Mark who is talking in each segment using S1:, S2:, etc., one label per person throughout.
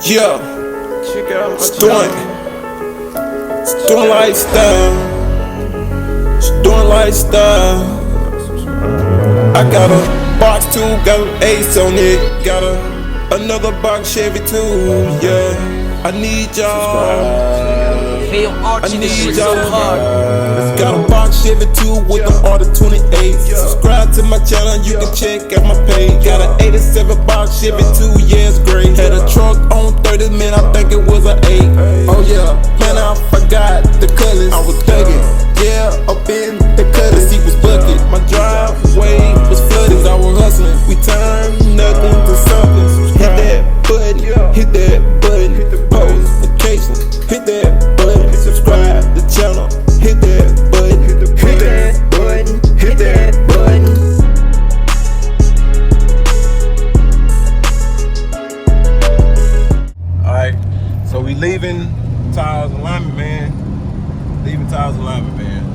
S1: Yeah,
S2: Check out my
S1: doing lifestyle. Doing lifestyle. I got a box 2, got an ace on it. Got another box Chevy too. Yeah, I need y'all. I need y'all. Got a box Chevy 2 with the order 28. Subscribe to my channel, you can check out my page. Got an 87 box Chevy 2, yeah, it's great. Had a truck on 30, man, I think it was an 8. Oh yeah, man, I forgot the colors. I was thugging, yeah, up in the colors. Seat was bucket, my driveway was flooded. I was hustling, we turned nothing to something. Hit that button, hit that button. Post notifications, hit that button. Subscribe the channel, hit that button. Hit that button, hit that button. Alright, so we leaving Tires Alignment, man.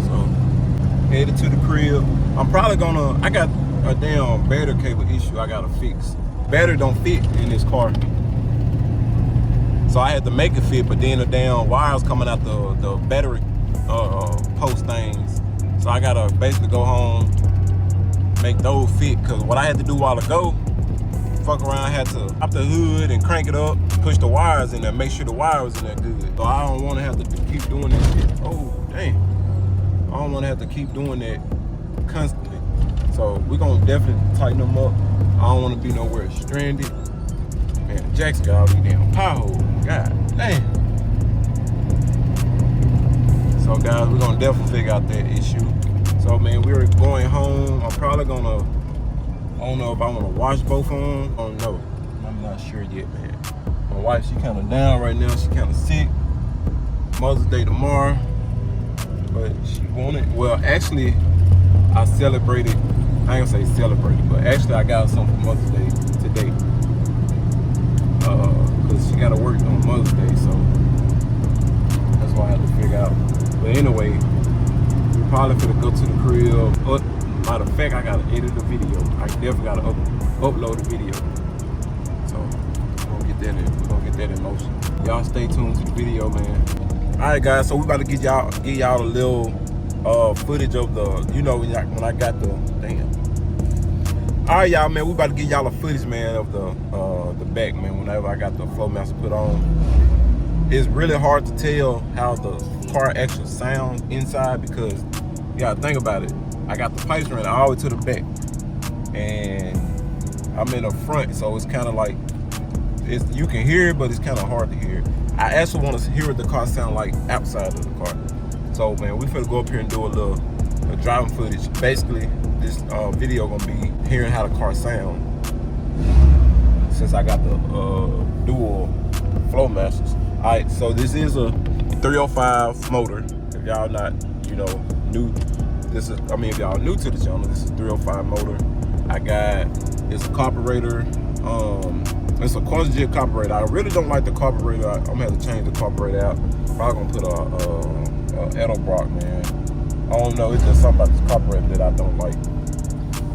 S1: So headed to the crib. I'm probably gonna, I got a damn battery cable issue I gotta fix. Battery don't fit in this car. So I had to make it fit, but then the damn wires coming out the battery post things. So I gotta basically go home, make those fit, cause what I had to do a while ago, fuck around, had to pop the hood and crank it up, push the wires in there, make sure the wires in there good. So I don't wanna have to keep doing that shit. Oh, dang. I don't wanna have to keep doing that constantly. So we're gonna definitely tighten them up. I don't wanna be nowhere stranded. Man, Jackson got all these damn potholes. God damn. So guys, we're gonna definitely figure out that issue. So man, we're going home. I'm probably gonna, I don't know if I wanna wash both of them. I don't know. I'm not sure yet, man. My wife, she kinda down right now. She kinda sick. Mother's Day tomorrow. But she wanted, well actually, I celebrated, I ain't gonna say celebrated, but actually I got something for Mother's Day today. Cause she gotta work on Mother's Day, so that's why I had to figure out. But anyway, we probably finna go to the crib. Matter of fact, I gotta edit the video. I definitely gotta upload the video. So we're gonna get that in motion. Y'all stay tuned to the video, man. Alright guys, so we about to give y'all a little footage of the, you know, when I got the damn. Alright y'all, man, we about to give y'all a footage, man, of the back, man, whenever I got the Flowmaster put on. It's really hard to tell how the car actually sounds inside because you gotta think about it. I got the pipes running all the way to the back and I'm in the front, so it's kind of like, you can hear it, but it's kind of hard to hear. I actually want to hear what the car sound like outside of the car. So man, we finna go up here and do a driving footage. Basically, this video gonna be hearing how the car sound since I got the dual Flowmasters. All right, so this is a 305 motor. If y'all not, you know, new, this is, I mean, if y'all new to the channel, this is a 305 motor. I got, it's a carburetor. It's a quasi-jet carburetor. I really don't like the carburetor. I'm gonna have to change the carburetor out. Probably gonna put a Edelbrock, man. I don't know, it's just something about this carburetor that I don't like.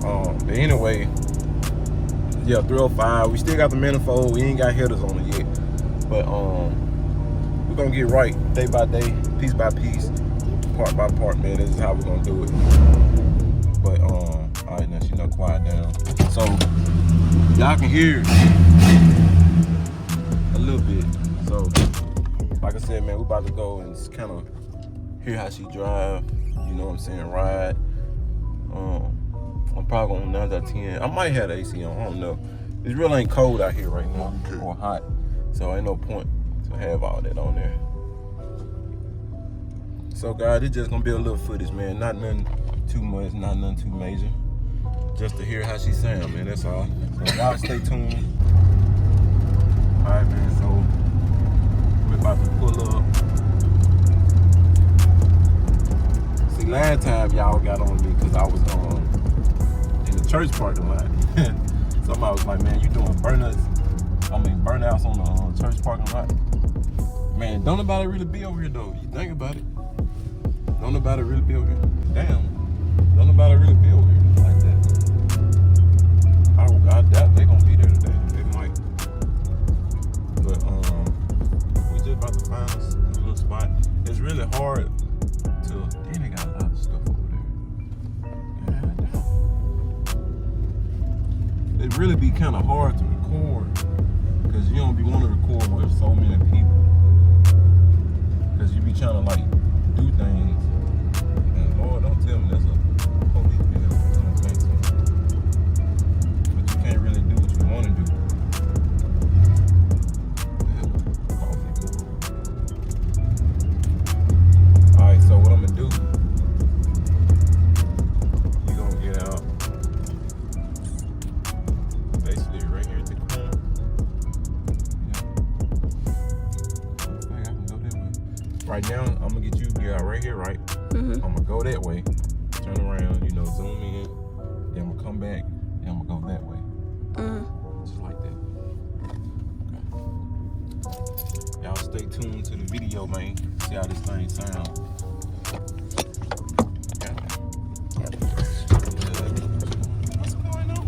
S1: But anyway, yeah, 305. We still got the manifold. We ain't got headers on it yet. But we're gonna get right day by day, piece by piece, part by part, man. This is how we're gonna do it. But all right, now she not quiet down. So y'all can hear a little bit. So like I said, man, we about to go and just kind of hear how she drive. You know what I'm saying? Ride. I'm probably going 9 out of 10. I might have the AC on. I don't know. It really ain't cold out here right now, or hot. So ain't no point to have all that on there. So guys, it's just gonna be a little footage, man. Not nothing too much, not nothing too major. Just to hear how she sound, man. That's all. So y'all stay tuned. All right, man. So we're about to pull up. See, last time y'all got on me because I was in the church parking lot. Somebody was like, "Man, you doing burnouts on the church parking lot?" Man, don't nobody really be over here though. You think about it. Don't nobody really be over here. Damn. Don't nobody really be over here like that. I doubt they gonna be there today. They might. But about to find us a little spot. It's really hard to. Damn, they got a lot of stuff over there. God. It really be kind of hard to record because you don't be wanting to record with so many people. Because you be trying to like do things. And Lord, don't tell me there's a police vehicle. I don't think so. But you can't really do what you want to do. Alright, so what I'm gonna do, you're gonna get out basically right here at the corner. Yeah. I can go that way. Right now, I'm gonna get you out right here, right?
S2: Mm-hmm.
S1: I'm gonna go that way, turn around, zoom in, then I'm gonna come back, and I'm gonna go that way.
S2: Mm-hmm.
S1: Just like that. Okay. Y'all stay tuned to the video, man. See how this thing sounds. What's going on?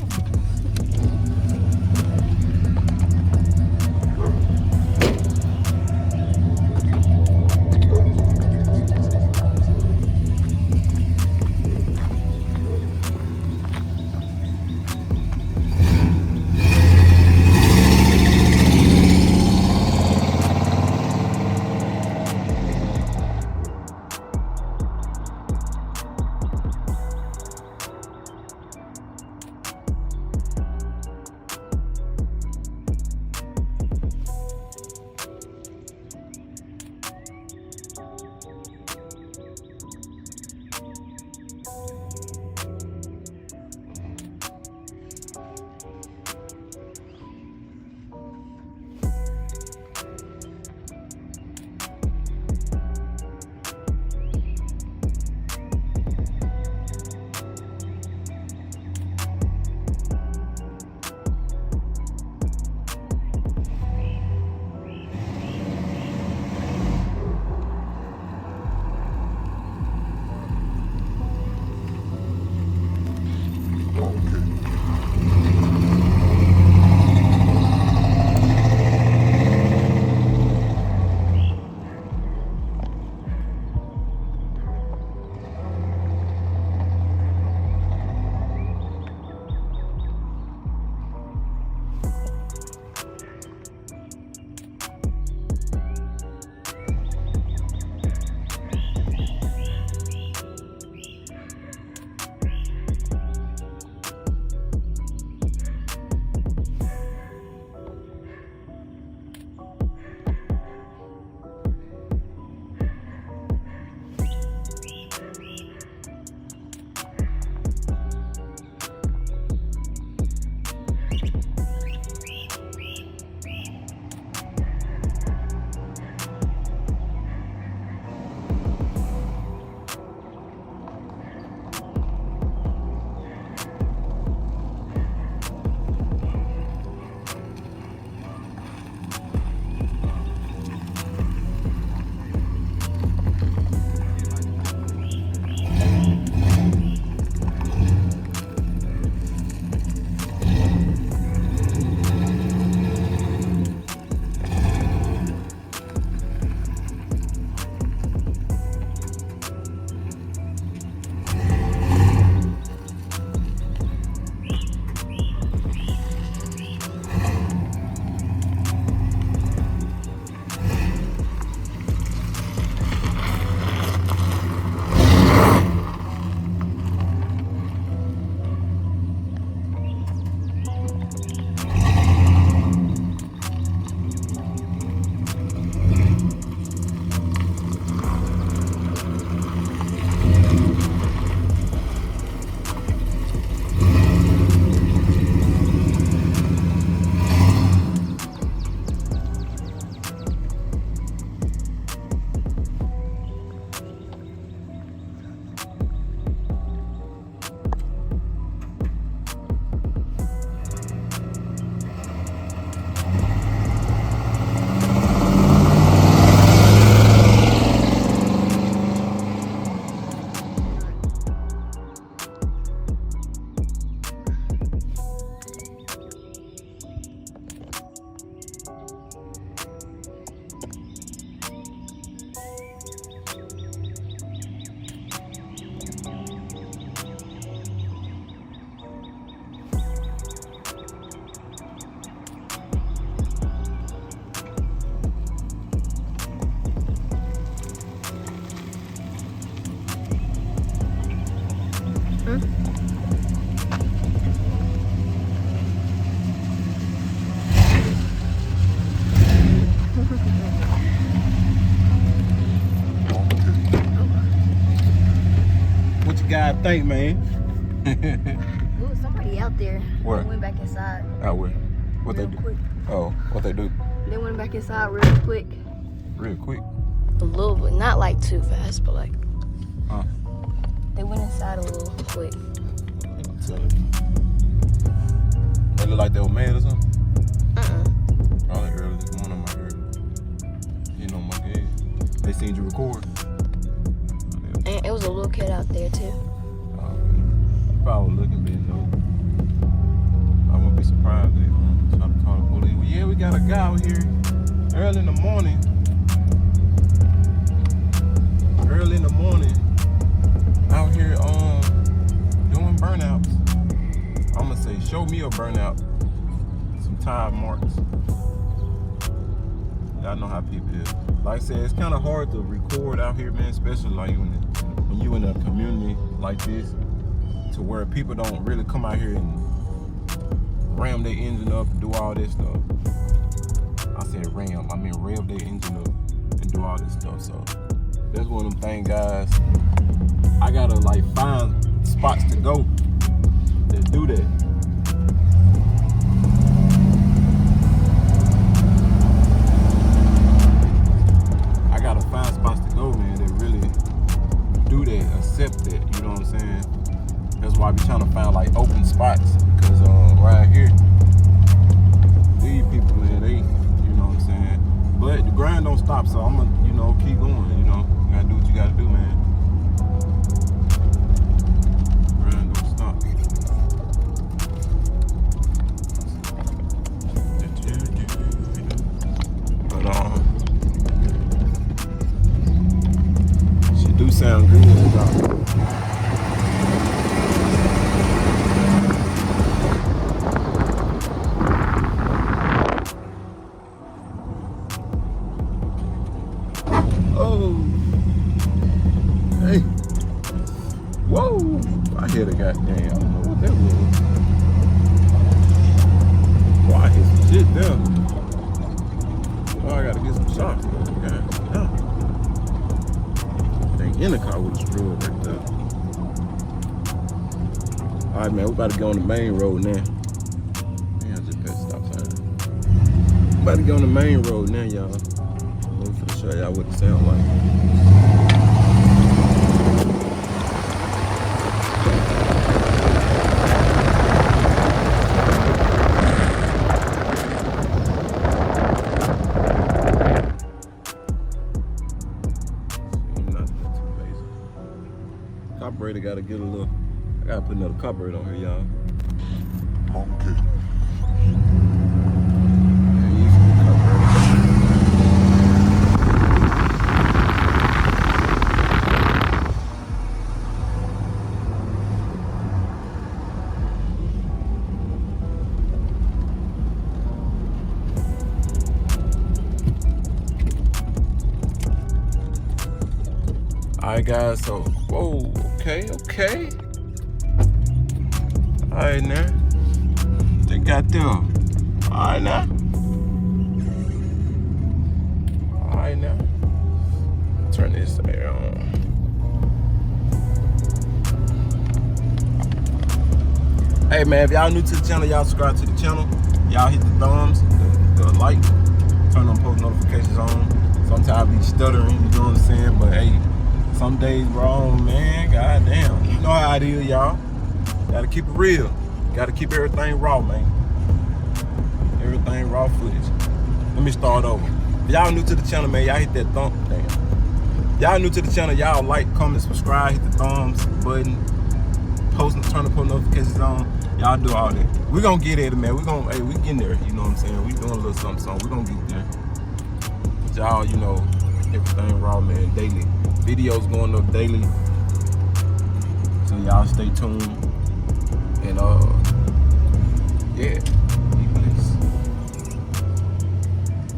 S1: What you guys think, man?
S2: Ooh, somebody out there.
S1: Where?
S2: They went back inside.
S1: Out where? What they do?
S2: Quick.
S1: Oh, what they do?
S2: They went back inside real quick.
S1: Real quick?
S2: A little bit, not like too fast, but like.
S1: Huh?
S2: They went inside a little quick.
S1: I'm telling you. They look like they were mad or something? Probably early this morning I heard. You know my game. They seen you record.
S2: And it was a little kid out there too.
S1: If I was looking, man, no. I wouldn't be surprised they try to call the police. Well, yeah, we got a guy out here early in the morning. Out here doing burnouts. I'm gonna say, show me a burnout. Some time marks. Y'all know how people is. Like I said, it's kind of hard to record out here, man, especially like when you in a community like this, to where people don't really come out here and ram their engine up and do all this stuff. I said ram, I mean rev their engine up and do all this stuff. So that's one of them things, guys. I gotta like find spots to go that do that. I gotta find spots to go, man, that really do that, accept that, you know what I'm saying? That's why I be trying to find like open spots, because right here, these people, man, they, you know what I'm saying? But the grind don't stop, so I'm gonna, you know, keep going, you know? You gotta do what you gotta do, man. Grind don't stop. But she do sound good, though. Hey. Whoa. I hit a goddamn. I don't know what that was. Boy, I hit some shit there. Oh, I gotta get some shots. Dang, in the car with a screw right there. Alright, man, we about to go on the main road now. Man, I just passed stop sign. About to go on the main road now, y'all. I'm gonna show y'all what it sound like. Carburetor gotta get a little. I gotta put another carburetor on here, y'all. Monkey. Alright, guys, so, whoa, okay. Alright, now. They got them. Alright, now. Turn this thing on. Hey, man, if y'all new to the channel, y'all subscribe to the channel. Y'all hit the thumbs, the like, turn on post notifications on. Sometimes I be stuttering, you know what I'm saying? But hey, some days wrong, man. Goddamn. You know how it is, y'all. Gotta keep it real. Gotta keep everything raw, man. Everything raw footage. Let me start over. If y'all new to the channel, man, y'all hit that thumb. Damn. Y'all new to the channel, y'all like, comment, subscribe, hit the thumbs button, turn the post notifications on. Y'all do all that. We gonna get at it, man. We getting there. You know what I'm saying? We doing a little something. We gonna get there. But y'all, you know, everything raw, man. Daily. Videos going up daily, so y'all stay tuned. And yeah,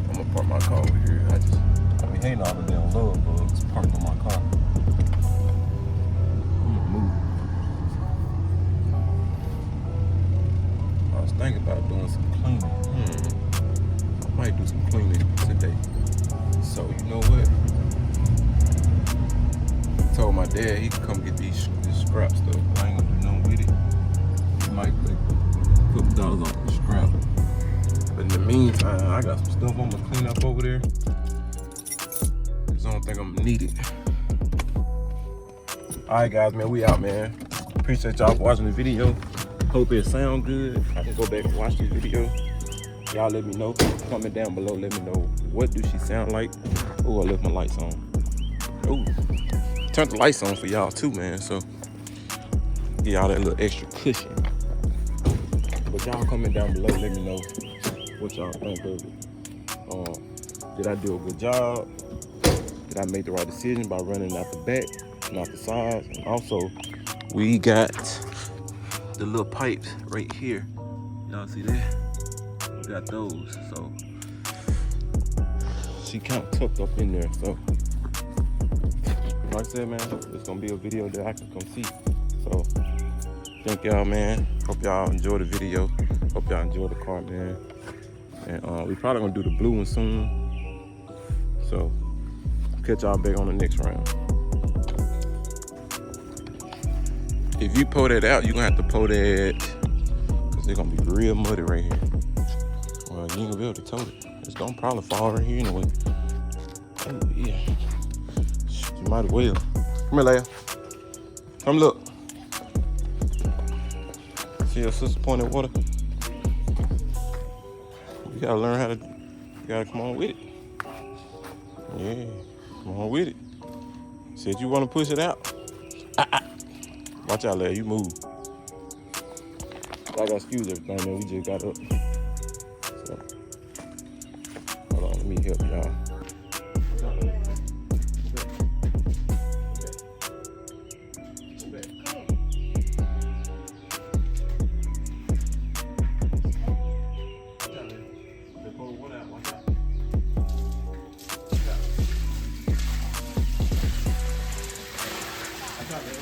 S1: I'm gonna park my car over here. I be hating all the damn love bugs parked on my car. I'm gonna move. dad, he can come get this scrap stuff. I ain't gonna do nothing with it. He might put a couple dollars off the scrap. But in the meantime, I got some stuff I'm gonna clean up over there. Cause I don't think I'm gonna need it. Alright guys, man, we out, man. Appreciate y'all for watching the video. Hope it sound good. I can go back and watch this video. Y'all let me know. Comment down below, let me know what do she sound like. Oh, I left my lights on. Oh, turned the lights on for y'all too, man. So get y'all that little extra cushion. But y'all comment down below, let me know what y'all think of it. Did I do a good job? Did I make the right decision by running out the back, not the sides? And also, we got the little pipes right here. Y'all see that? We got those. So she kind of tucked up in there. So like I said, man, it's gonna be a video that I can come see. So thank y'all, man. Hope y'all enjoy the video. Hope y'all enjoy the car, man. And we probably gonna do the blue one soon. So catch y'all back on the next round. If you pull that out, you're gonna have to pull that, cause it's gonna be real muddy right here. Well, you ain't gonna be able to tow it. It's gonna probably fall right here anyway. Oh yeah. You might as well. Come here, Leia. Come look. See your sister pouring that water? You gotta learn how to, you gotta come on with it. Yeah, come on with it. Said you wanna push it out. Watch out, Leia, you move. I gotta excuse everything, man. We just got up. So, hold on, let me help y'all. I got that.